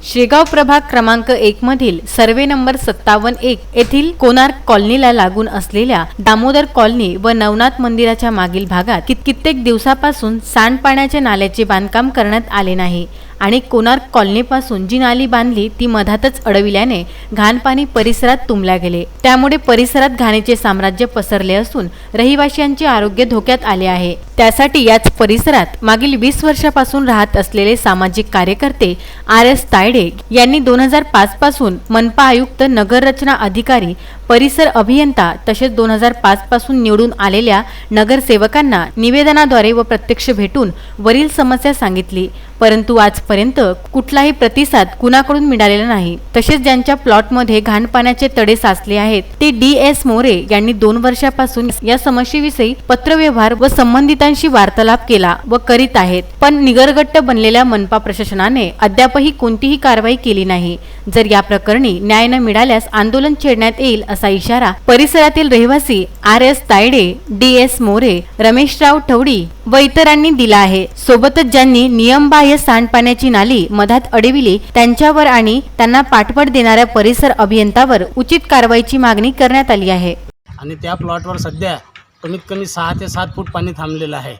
शेगाव प्रभाग क्रमांक 1 मधील सर्वे नंबर 57-1 येथील कोणार्क कॉलनीला लागून असलेल्या दामोदर कॉलनी व नवनाथ मंदिराच्या मागील भागात कित्येक दिवसापासून सांडपाण्याच्या नाल्याचे बांधकाम करण्यात आले नाही आणि कोणार्क कॉलनीपासून जी नाली बांधली ती मधातच अडविल्याने घाणपाणी परिसरात तुंबल्या गेले। त्यामुळे परिसरात घाणीचे साम्राज्य पसरले असून रहिवाशांचे आरोग्य धोक्यात आले आहे। त्यासाठी याच परिसरात मागील 20 वर्षापासून राहत असलेले सामाजिक कार्यकर्ते RS तायडे यांनी 2005 पासून मनपा आयुक्त, नगररचना अधिकारी, परिसर अभियंता तसेच 2005 पासून निवडून आलेल्या नगरसेवकांना निवेदनाद्वारे व प्रत्यक्ष भेटून वरील समस्या सांगितली, परंतु आजपर्यंत कुठलाही प्रतिसाद कुणाकडून मिळालेला नाही। तसेच ज्यांच्या प्लॉटमध्ये घाणपाण्याचे तडे साचले आहेत ते DS मोरे यांनी 2 वर्षापासून या समस्येविषयी पत्रव्यवहार व संबंधितांशी वार्तालाप केला व करीत आहेत, पण निगरगट्ट बनलेल्या मनपा प्रशासनाने अद्यापही कोणतीही कारवाई केली नाही। जर या प्रकरणी न्याय न मिळाल्यास आंदोलन छेडण्यात येईल असा इशारा परिसरातील रहिवासी RS तायडे, DS मोरे, रमेशराव ठवडी व इतरांनी दिला आहे। सोबतच ज्यांनी नियमबाह्य सांडपाण्याची नाली मधात अडविली त्यांच्यावर आणि त्यांना पाठबळ देणाऱ्या परिसर अभियंतावर उचित कारवाईची मागणी करण्यात आली आहे। आणि त्या प्लॉटवर सध्या कमीत कमी 6 ते 7 फूट पाणी थांबलेलं आहे।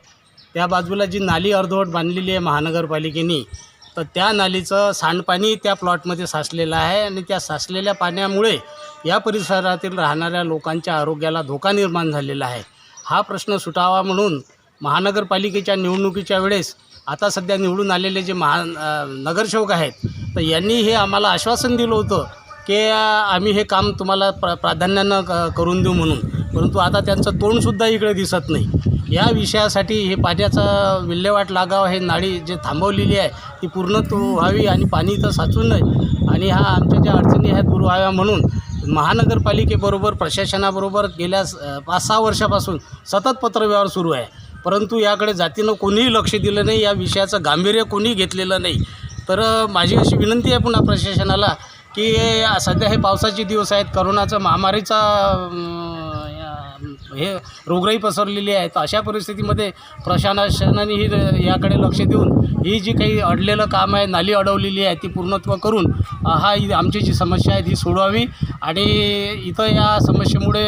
त्या बाजूला जी नाली अर्धवट बांधलेली आहे महानगरपालिकेने, तर त्या नालीचं सांडपाणी त्या प्लॉटमध्ये साचलेलं आहे आणि त्या साचलेल्या पाण्यामुळे या परिसरातील राहणाऱ्या लोकांच्या आरोग्याला धोका निर्माण झालेला आहे। हा प्रश्न सुटावा म्हणून महानगरपालिकेच्या निवडणुकीच्या वेळेस आता सध्या निवडून आलेले जे नगरसेवक आहेत तर यांनी हे आम्हाला आश्वासन दिलं होतं की आम्ही हे काम तुम्हाला प्राधान्यानं करून देऊ म्हणून, परंतु आता त्यांचं तोंडसुद्धा इकडे दिसत नाही। या विषयासाठी हे पाण्याचा विल्हेवाट लागावं, हे नाळी जे थांबवलेली आहे ती पूर्ण व्हावी आणि पाणी इथं साचू नये आणि हा आमच्या ज्या अडचणी आहेत दूर व्हाव्या म्हणून महानगरपालिकेबरोबर प्रशासनाबरोबर गेल्या 5-6 वर्षापासून सतत पत्रव्यवहार सुरू आहे, परंतु याकडे जातीनं कोणीही लक्ष दिलं नाही, या विषयाचं गांभीर्य कोणी घेतलेलं नाही। तर माझी अशी विनंती आहे पुन्हा प्रशासनाला की सध्या हे पावसाचे दिवस आहेत, करोनाचं महामारीचा हे रोगराई पसरलेली आहे, तर अशा परिस्थितीमध्ये प्रशासनाने ही याकडे लक्ष देऊन ही जी काही अडलेलं काम आहे, नाली अडवलेली आहे ती पूर्णत्व करून आमची जी समस्या आहे ती सोडवावी। आणि इथं या समस्येमुळे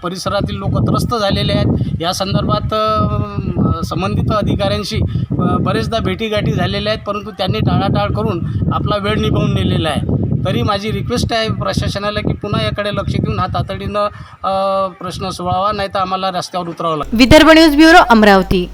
परिसरातील लोक त्रस्त झालेले आहेत। या संदर्भात संबंधित अधिकाऱ्यांशी बरेचदा भेटीगाठी झालेल्या आहेत, परंतु त्यांनी टाळाटाळ करून आपला वेळ निभावून नेलेला आहे। तरी माझी रिक्वेस्ट आहे प्रशासनाला की पुन्हा याकडे लक्ष देऊन हा तातडीनं प्रश्न सोडवावा, नाही तर आम्हाला रस्त्यावर उतरावं लागेल। Vidarbha news bureau, Amravati.